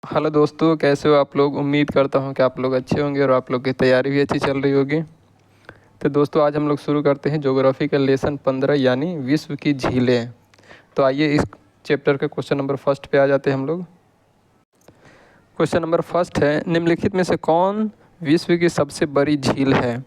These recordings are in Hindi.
हेलो दोस्तों, कैसे हो आप लोग। उम्मीद करता हूँ कि आप लोग अच्छे होंगे और आप लोग की तैयारी भी अच्छी चल रही होगी। तो दोस्तों आज हम लोग शुरू करते हैं ज्योग्राफी का लेसन 15 यानी विश्व की झीलें। तो आइए इस चैप्टर के क्वेश्चन नंबर फर्स्ट पे आ जाते हैं हम लोग। क्वेश्चन नंबर फर्स्ट है, निम्नलिखित में से कौन विश्व की सबसे बड़ी झील है।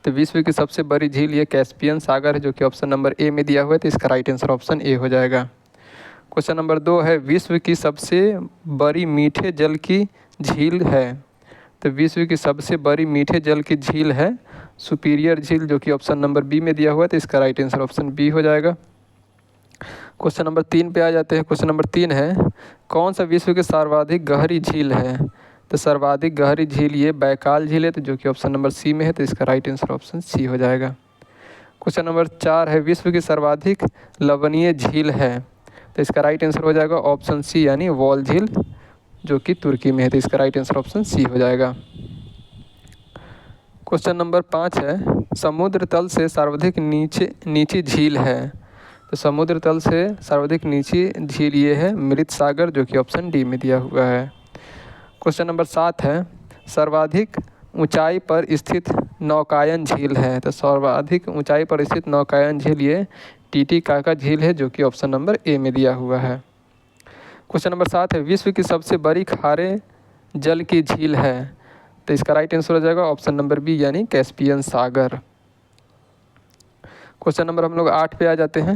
तो विश्व की सबसे बड़ी झील ये कैस्पियन सागर है, जो कि ऑप्शन नंबर ए में दिया हुआ है। तो इसका राइट आंसर ऑप्शन ए हो जाएगा। क्वेश्चन नंबर 2 है, विश्व की सबसे बड़ी मीठे जल की झील है। तो विश्व की सबसे बड़ी मीठे जल की झील है सुपीरियर झील, जो कि ऑप्शन नंबर बी में दिया हुआ है। तो इसका राइट आंसर ऑप्शन बी हो जाएगा। क्वेश्चन नंबर 3 पे आ जाते हैं। क्वेश्चन नंबर 3 है, कौन सा विश्व की सर्वाधिक गहरी झील है। तो सर्वाधिक गहरी झील ये बैकाल झील है, तो जो कि ऑप्शन नंबर सी में है। तो इसका राइट आंसर ऑप्शन सी हो जाएगा। क्वेश्चन नंबर 4 है, विश्व की सर्वाधिक लवणीय झील है। तो इसका राइट आंसर हो जाएगा ऑप्शन सी यानी वॉल झील, जो कि तुर्की में है। तो इसका राइट आंसर ऑप्शन सी हो जाएगा। क्वेश्चन नंबर 5 है, समुद्र तल से सर्वाधिक नीची झील है। तो समुद्र तल से सर्वाधिक नीची झील ये है मृत सागर, जो कि ऑप्शन डी में दिया हुआ है। क्वेश्चन नंबर 7 है, सर्वाधिक ऊंचाई पर स्थित नौकायन झील है। तो सर्वाधिक ऊंचाई पर स्थित नौकायन झील ये टीटीकाका झील है, जो कि ऑप्शन नंबर ए में दिया हुआ है। क्वेश्चन नंबर 7 है, विश्व की सबसे बड़ी खारे जल की झील है। तो इसका राइट आंसर हो जाएगा ऑप्शन नंबर बी यानी कैस्पियन सागर। क्वेश्चन नंबर हम लोग 8 पे आ जाते हैं।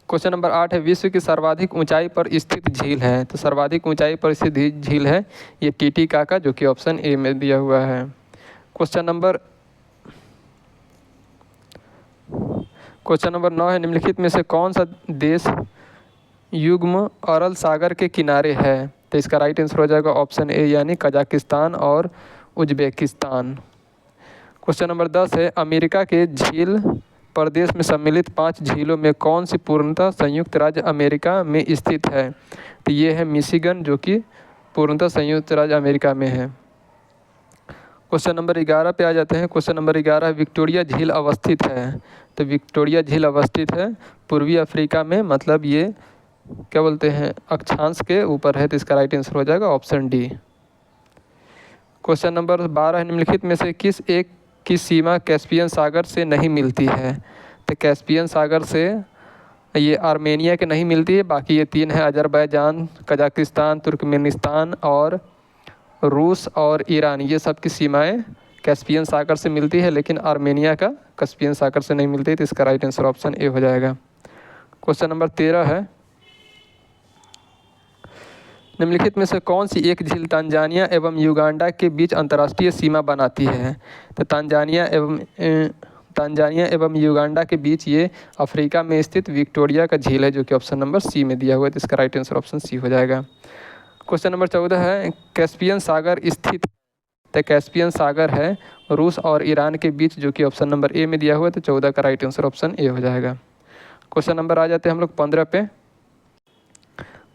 क्वेश्चन नंबर 8 है, विश्व की सर्वाधिक ऊंचाई पर स्थित झील है। तो सर्वाधिक ऊंचाई पर स्थित झील है ये टीटीकाका, जो कि ऑप्शन ए में दिया हुआ है। क्वेश्चन नंबर 9 है, निम्नलिखित में से कौन सा देश युग्म अरल सागर के किनारे है। तो इसका राइट आंसर हो जाएगा ऑप्शन ए यानी कजाकिस्तान और उज्बेकिस्तान। क्वेश्चन नंबर 10 है, अमेरिका के झील प्रदेश में सम्मिलित 5 झीलों में कौन सी पूर्णतः संयुक्त राज्य अमेरिका में स्थित है। तो ये है मिशिगन, जो कि पूर्णतः संयुक्त राज्य अमेरिका में है। क्वेश्चन नंबर 11 पे आ जाते हैं। क्वेश्चन नंबर 11 है, विक्टोरिया झील अवस्थित है। तो विक्टोरिया झील अवस्थित है पूर्वी अफ्रीका में, मतलब ये क्या बोलते हैं अक्षांश के ऊपर है। तो इसका राइट आंसर हो जाएगा ऑप्शन डी। क्वेश्चन नंबर 12 है, निम्नलिखित में से किस एक की सीमा कैस्पियन सागर से नहीं मिलती है। तो कैस्पियन सागर से ये आर्मेनिया के नहीं मिलती है, बाकी ये 3 है अजरबैजान, कजाकिस्तान, तुर्कमेनिस्तान और रूस और ईरान, ये सब की सीमाएं कैस्पियन सागर से मिलती है, लेकिन आर्मेनिया का कैस्पियन सागर से नहीं मिलती। तो इसका राइट आंसर ऑप्शन ए हो जाएगा। क्वेश्चन नंबर 13 है, निम्नलिखित में से कौन सी एक झील तंजानिया एवं युगांडा के बीच अंतर्राष्ट्रीय सीमा बनाती है। तो तंजानिया एवं युगांडा के बीच ये अफ्रीका में स्थित विक्टोरिया का झील है, जो कि ऑप्शन नंबर सी में दिया हुआ है। तो इसका राइट आंसर ऑप्शन सी हो जाएगा। क्वेश्चन नंबर 14 है, कैस्पियन सागर स्थित। तो कैस्पियन सागर है रूस और ईरान के बीच, जो कि ऑप्शन नंबर ए में दिया हुआ है। तो 14 का राइट आंसर ऑप्शन ए हो जाएगा। क्वेश्चन नंबर आ जाते हैं हम लोग 15 पे।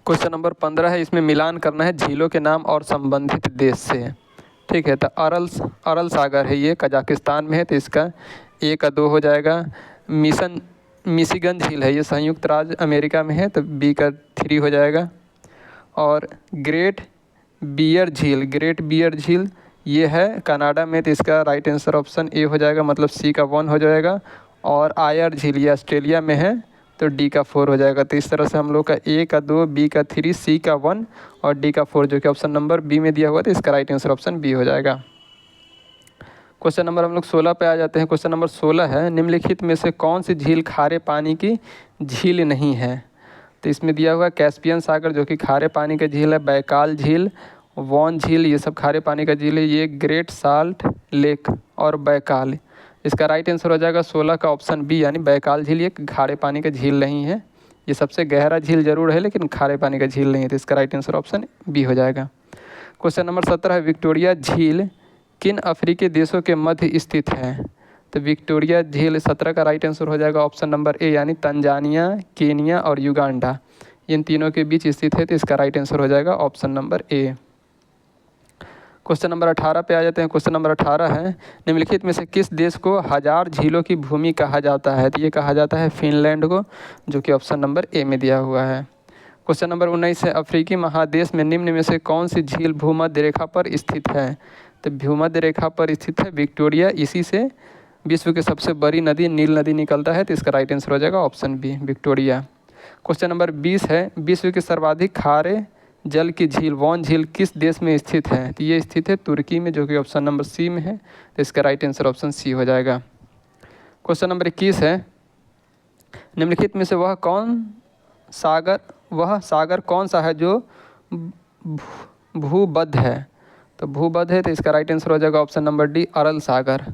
क्वेश्चन नंबर 15 है, इसमें मिलान करना है झीलों के नाम और संबंधित देश से। ठीक है, तो अरल सागर है ये कजाकिस्तान में है। तो इसका ए का 2 हो जाएगा। मिशिगन झील है ये संयुक्त राज्य अमेरिका में है, तो बी का 3 हो जाएगा। और ग्रेट बियर झील ये है कनाडा में, तो इसका राइट आंसर ऑप्शन ए हो जाएगा, मतलब सी का 1 हो जाएगा। और आयर झील ये ऑस्ट्रेलिया में है, तो डी का 4 हो जाएगा। तो इस तरह से हम लोग का ए का 2, बी का 3, सी का 1 और डी का 4, जो कि ऑप्शन नंबर बी में दिया हुआ है। तो इसका राइट आंसर ऑप्शन बी हो जाएगा। क्वेश्चन नंबर हम लोग 16 पे आ जाते हैं। क्वेश्चन नंबर 16 है, निम्नलिखित में से कौन सी झील खारे पानी की झील नहीं है। तो इसमें दिया हुआ है कैस्पियन सागर, जो कि खारे पानी का झील है। बैकाल झील, वॉन झील ये सब खारे पानी का झील है। ये ग्रेट साल्ट लेक और बैकाल, इसका राइट आंसर हो जाएगा 16 का ऑप्शन बी यानी बैकाल झील। ये खारे पानी का झील नहीं है, ये सबसे गहरा झील जरूर है लेकिन खारे पानी का झील नहीं है। तो इसका राइट आंसर ऑप्शन बी हो जाएगा। क्वेश्चन नंबर 17 है, विक्टोरिया झील किन अफ्रीकी देशों के मध्य स्थित है। तो विक्टोरिया झील 17 का राइट आंसर हो जाएगा ऑप्शन नंबर ए यानी तंजानिया, केनिया और युगांडा, इन तीनों के बीच स्थित है। तो इसका राइट आंसर हो जाएगा option number A. Question number 18 पे आ जाते हैं। क्वेश्चन नंबर 18 है, निम्नलिखित में से किस देश को 1000 झीलों की भूमि कहा जाता है। तो ये कहा जाता है फिनलैंड को, जो कि ऑप्शन नंबर ए में दिया हुआ है। क्वेश्चन नंबर 19 है, अफ्रीकी महादेश में निम्न में से कौन सी झील भूमध्य रेखा पर स्थित है? तो भूमध्य रेखा पर स्थित है विक्टोरिया, इसी से विश्व की सबसे बड़ी नदी नील नदी निकलता है, तो इसका राइट आंसर हो जाएगा option B, Victoria. Question number 20 है, विश्व की सर्वाधिक खारे जल की झील वॉन झील किस देश में स्थित है? तो ये स्थित है तुर्की में, जो कि ऑप्शन नंबर सी में है, तो इसका राइट आंसर ऑप्शन सी हो जाएगा। क्वेश्चन नंबर 21 है, निम्नलिखित में से वह सागर कौन सा है जो भूबद्ध है? तो भूबद्ध है, तो इसका राइट आंसर हो जाएगा ऑप्शन नंबर डी, अरल सागर।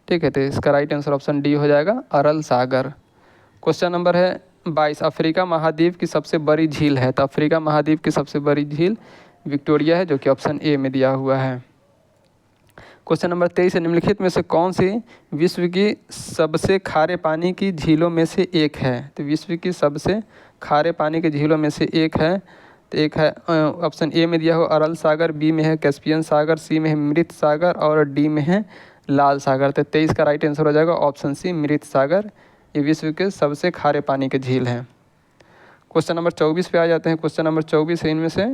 ठीक है, तो इसका राइट आंसर ऑप्शन डी हो जाएगा, अरल सागर। क्वेश्चन नंबर है 22, अफ्रीका महाद्वीप की सबसे बड़ी झील है? तो अफ्रीका महाद्वीप की सबसे बड़ी झील विक्टोरिया है, जो कि ऑप्शन ए में दिया हुआ है। क्वेश्चन नंबर 23 है, निम्नलिखित में से कौन सी विश्व की सबसे खारे पानी की झीलों में से एक है? तो विश्व की सबसे खारे पानी की झीलों में से एक है, तो एक है ऑप्शन ए में दिया हुआ अरल सागर, बी में है कैस्पियन सागर, सी में है मृत सागर और डी में है लाल सागर। तो 23 का राइट आंसर हो जाएगा ऑप्शन सी, मृत सागर। ये विश्व के सबसे खारे पानी की झील है। क्वेश्चन नंबर 24 पे आ जाते हैं। क्वेश्चन नंबर 24 है, इनमें से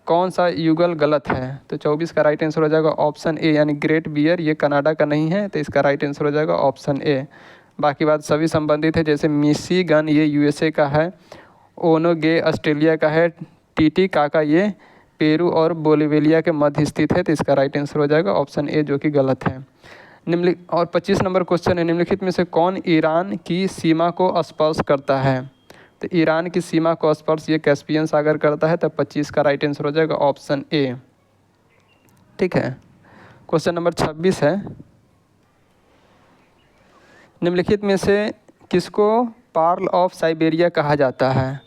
कौन सा युगल गलत है? तो 24 का राइट आंसर हो जाएगा ऑप्शन ए, यानी ग्रेट बियर ये कनाडा का नहीं है, तो इसका राइट आंसर हो जाएगा ऑप्शन ए। बाकी बात सभी संबंधित है, जैसे मिशिगन ये यूएसए का है, ओनोगे ऑस्ट्रेलिया का है, टीटीकाका ये पेरू और बोलिविया के मध्य स्थित है, तो इसका राइट आंसर हो जाएगा ऑप्शन ए, जो कि गलत है। निम्नलिखित और 25 नंबर क्वेश्चन है, निम्नलिखित में से कौन ईरान की सीमा को स्पर्श करता है? तो ईरान की सीमा को स्पर्श ये कैस्पियन सागर करता है, तो 25 का राइट आंसर हो जाएगा ऑप्शन ए। ठीक है, क्वेश्चन नंबर 26 है, निम्नलिखित में से किसको पार्ल ऑफ साइबेरिया कहा जाता है?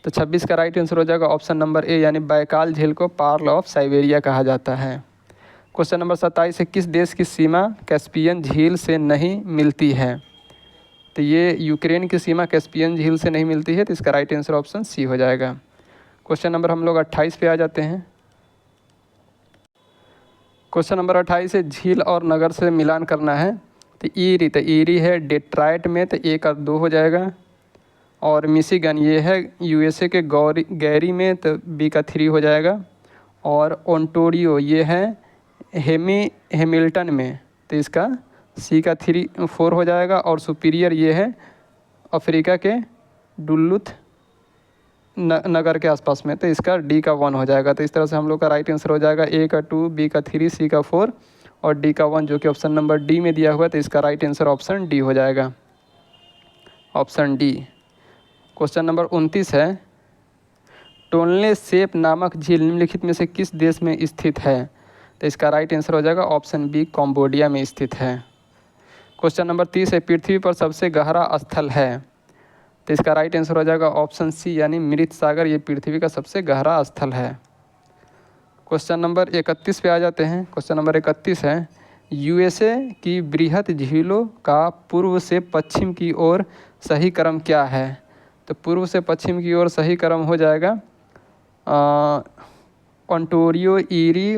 तो 26 का राइट आंसर हो जाएगा ऑप्शन नंबर ए, यानी बैकाल झील को पार्ल ऑफ साइबेरिया कहा जाता है। क्वेश्चन नंबर 27 है, किस देश की सीमा कैस्पियन झील से नहीं मिलती है? तो ये यूक्रेन की सीमा कैस्पियन झील से नहीं मिलती है, तो इसका राइट आंसर ऑप्शन सी हो जाएगा। क्वेश्चन नंबर हम लोग 28 पे आ जाते हैं। क्वेश्चन नंबर 28 है, झील और नगर से मिलान करना है। तो ईरी है डेट्राइट में, तो 1 और 2 हो जाएगा। और मिशिगन ये है यूएसए के गैरी में, तो बी का 3 हो जाएगा। और ओंटारियो ये है हैमिल्टन में, तो इसका सी का 4 हो जाएगा। और सुपीरियर ये है अफ्रीका के डुल्लुथ नगर के आसपास में, तो इसका डी का 1 हो जाएगा। तो इस तरह से हम लोग का राइट आंसर हो जाएगा ए का 2, बी का 3, सी का 4 और डी का 1, जो कि ऑप्शन नंबर डी में दिया हुआ है, तो इसका राइट आंसर ऑप्शन डी हो जाएगा, ऑप्शन डी। क्वेश्चन नंबर 29 है, टोनले सेप नामक झील निम्नलिखित में से किस देश में स्थित है? तो इसका राइट आंसर हो जाएगा ऑप्शन बी, कंबोडिया में स्थित है। क्वेश्चन नंबर 30 है, पृथ्वी पर सबसे गहरा स्थल है? तो इसका राइट आंसर हो जाएगा ऑप्शन सी, यानी मृत सागर ये पृथ्वी का सबसे गहरा स्थल है। क्वेश्चन नंबर 31 पे आ जाते हैं। क्वेश्चन नंबर 31 है, यूएसए की बृहत झीलों का पूर्व से पश्चिम की ओर सही क्रम क्या है? तो पूर्व से पश्चिम की ओर सही क्रम हो जाएगा ओंटारियो, ईरी,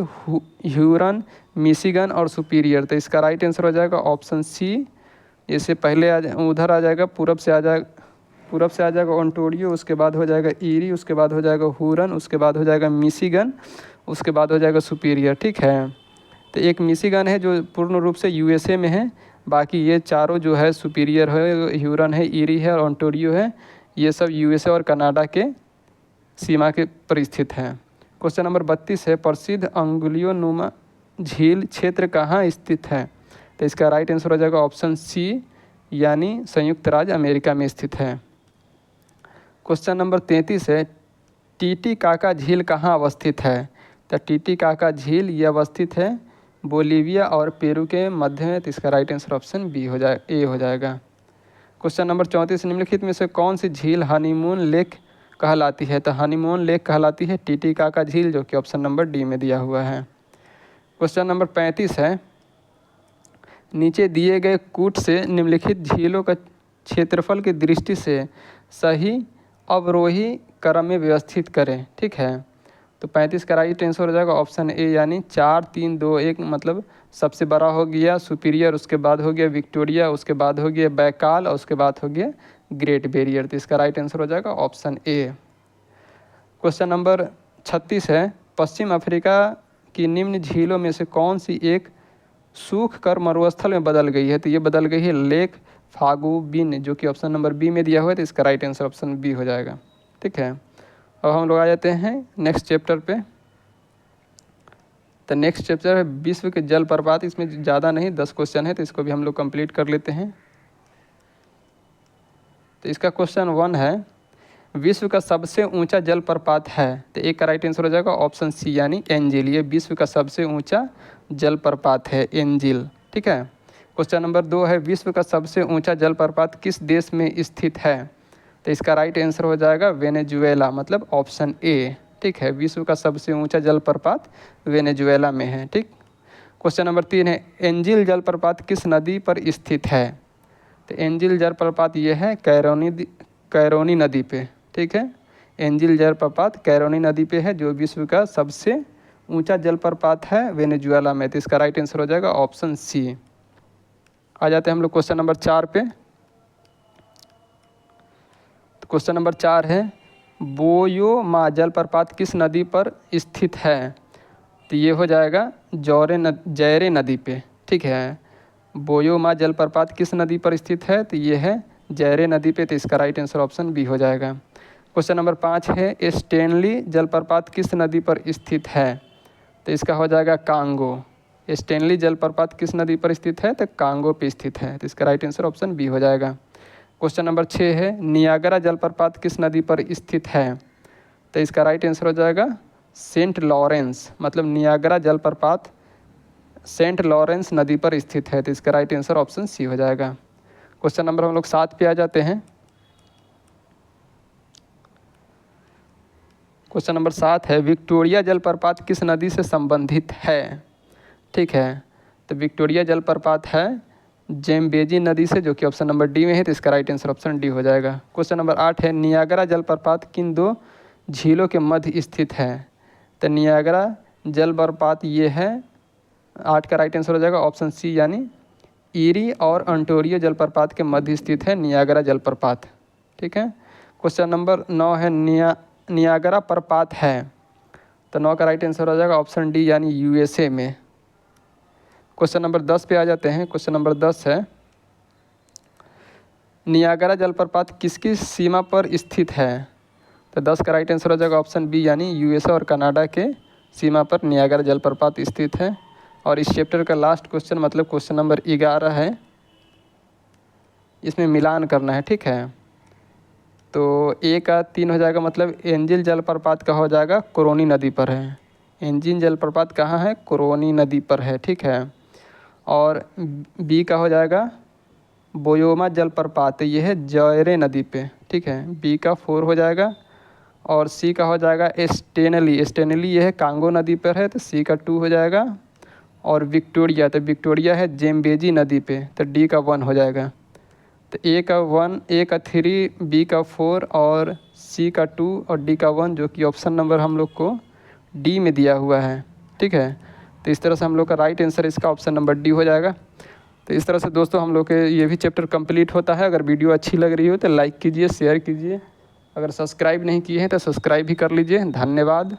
ह्यूरन, मिशिगन और सुपीरियर। तो इसका राइट आंसर हो जाएगा ऑप्शन सी। इससे पहले उधर आ जाएगा, पूरब से आ जाएगा ओंटारियो, उसके बाद हो जाएगा ईरी, उसके बाद हो जाएगा ह्यूरन, उसके बाद हो जाएगा मिशिगन, उसके बाद हो जाएगा सुपीरियर। ठीक है, तो एक मिशिगन है जो पूर्ण रूप से यूएसए में है, बाकी ये चारों जो है सुपीरियर है, ह्यूरन है, ईरी है और ओंटारियो है, ये सब यूएसए और कनाडा के सीमा के पर स्थित हैं। क्वेश्चन नंबर 32 है, प्रसिद्ध अंगुलियों नुमा झील क्षेत्र कहाँ स्थित है? तो इसका राइट आंसर हो जाएगा ऑप्शन सी, यानी संयुक्त राज्य अमेरिका में स्थित है। क्वेश्चन नंबर 33 है, टीटीकाका झील कहाँ अवस्थित है? तो टीटीकाका झील ये अवस्थित है बोलिविया और पेरू के मध्य में, तो इसका राइट आंसर ऑप्शन बी हो जाए, ए हो जाएगा। क्वेश्चन नंबर 34, निम्नलिखित में से कौन सी झील हनीमून लेक कहलाती है? तो हनीमून लेक कहलाती है टीटीकाका झील, जो कि ऑप्शन नंबर डी में दिया हुआ है। क्वेश्चन नंबर 35 है, नीचे दिए गए कूट से निम्नलिखित झीलों का क्षेत्रफल की दृष्टि से सही अवरोही क्रम में व्यवस्थित करें। ठीक है, तो 35 का राइट आंसर हो जाएगा ऑप्शन ए, यानी 4, 3, 2, 1, मतलब सबसे बड़ा हो गया सुपीरियर, उसके बाद हो गया विक्टोरिया, उसके बाद हो गया बैकाल और उसके बाद हो गया ग्रेट बैरियर। तो इसका राइट आंसर हो जाएगा ऑप्शन ए। क्वेश्चन नंबर 36 है, पश्चिम अफ्रीका की निम्न झीलों में से कौन सी एक सूख कर मरुस्थल में बदल गई है? तो ये बदल गई है लेक फागुबिन, जो कि ऑप्शन नंबर बी में दिया हुआ है, तो इसका राइट आंसर ऑप्शन बी हो जाएगा। ठीक है, अब हम लोग आ जाते हैं नेक्स्ट चैप्टर पे। तो नेक्स्ट चैप्टर है विश्व के जल प्रपात। इसमें ज़्यादा नहीं 10 क्वेश्चन है, तो इसको भी हम लोग कंप्लीट कर लेते हैं। तो इसका क्वेश्चन 1 है, विश्व का सबसे ऊंचा जलप्रपात है? तो एक का राइट आंसर हो जाएगा ऑप्शन सी यानी एंजिल। ये विश्व का सबसे ऊंचा जलप्रपात है एंजिल। ठीक है, क्वेश्चन नंबर 2 है, विश्व का सबसे ऊंचा जलप्रपात किस देश में स्थित है? तो इसका राइट आंसर हो जाएगा वेनेजुएला, मतलब ऑप्शन ए। ठीक है, विश्व का सबसे ऊंचा जलप्रपात वेनेजुएला में है। ठीक, क्वेश्चन नंबर 3 है, एंजिल जलप्रपात किस नदी पर स्थित है? तो एंजिल जलप्रपात ये है कैरोनी नदी पे। ठीक है, एंजिल जलप्रपात कैरोनी नदी पे है, जो विश्व का सबसे ऊंचा जलप्रपात है वेनेजुएला में। तो इसका राइट आंसर हो जाएगा ऑप्शन सी। आ जाते हैं हम लोग क्वेश्चन नंबर 4 पे। तो क्वेश्चन नंबर 4 है, बोयोमा जलप्रपात किस नदी पर स्थित है? तो ये हो जाएगा जैरे नदी पे। ठीक है, बोयोमा जलप्रपात किस नदी पर स्थित है? तो ये है जैरे नदी पे। तो इसका राइट आंसर ऑप्शन बी हो जाएगा। क्वेश्चन नंबर 5 है, स्टेनली जलप्रपात किस नदी पर स्थित है? तो इसका हो जाएगा कांगो। स्टेनली जलप्रपात किस नदी पर स्थित है? तो कांगो पे स्थित है। तो इसका राइट आंसर ऑप्शन बी हो जाएगा। क्वेश्चन नंबर 6 है, नियाग्रा जलप्रपात किस नदी पर स्थित है? तो इसका राइट आंसर हो जाएगा सेंट लॉरेंस, मतलब नियाग्रा जलप्रपात सेंट लॉरेंस नदी पर स्थित है। तो इसका राइट आंसर ऑप्शन सी हो जाएगा। क्वेश्चन नंबर हम लोग 7 पे आ जाते हैं। क्वेश्चन नंबर 7 है, विक्टोरिया जलप्रपात किस नदी से संबंधित है? ठीक है, तो विक्टोरिया जलप्रपात है जेम्बेजी नदी से, जो कि ऑप्शन नंबर डी में है। तो इसका राइट आंसर ऑप्शन डी हो जाएगा। क्वेश्चन नंबर 8 है, नियाग्रा जलप्रपात किन 2 झीलों के मध्य स्थित है? तो नियाग्रा जलप्रपात ये है, 8 का राइट आंसर हो जाएगा ऑप्शन सी यानी ईरी और अंटोरियो जलप्रपात के मध्य स्थित है नियाग्रा जलप्रपात। ठीक है, क्वेश्चन नंबर 9 है, नियाग्रा प्रपात है? तो 9 का राइट आंसर हो जाएगा ऑप्शन डी यानी यूएसए में। क्वेश्चन नंबर 10 पे आ जाते हैं। क्वेश्चन नंबर 10 है, नियाग्रा जलप्रपात किसकी सीमा पर स्थित है? तो 10 का राइट आंसर हो जाएगा ऑप्शन बी यानी यूएसए और कनाडा के सीमा पर नियाग्रा जलप्रपात स्थित है। और इस चैप्टर का लास्ट क्वेश्चन मतलब क्वेश्चन नंबर 11 है, इसमें मिलान करना है। ठीक है, तो ए का 3 हो जाएगा, मतलब एंजिल जलप्रपात का हो जाएगा कोरोनी नदी पर है। एंजिल जलप्रपात कहाँ है? कोरोनी नदी पर है। ठीक है, और बी का हो जाएगा बोयोमा जलप्रपात, ये है जैरे नदी पे। ठीक है, बी का 4 हो जाएगा। और सी का हो जाएगा स्टेनली ये है कांगो नदी पर है, तो सी का 2 हो जाएगा। और विक्टोरिया, तो विक्टोरिया है जेम्बेजी नदी पे, तो डी का 1 हो जाएगा। तो ए का 1, ए का 3, बी का 4 और सी का 2 और डी का 1, जो कि ऑप्शन नंबर हम लोग को डी में दिया हुआ है। ठीक है, तो इस तरह से हम लोग का राइट आंसर इसका ऑप्शन नंबर डी हो जाएगा। तो इस तरह से दोस्तों हम लोग के ये भी चैप्टर कंप्लीट होता है। अगर वीडियो अच्छी लग रही हो तो लाइक कीजिए, शेयर कीजिए। अगर सब्सक्राइब नहीं किए हैं तो सब्सक्राइब भी कर लीजिए। धन्यवाद।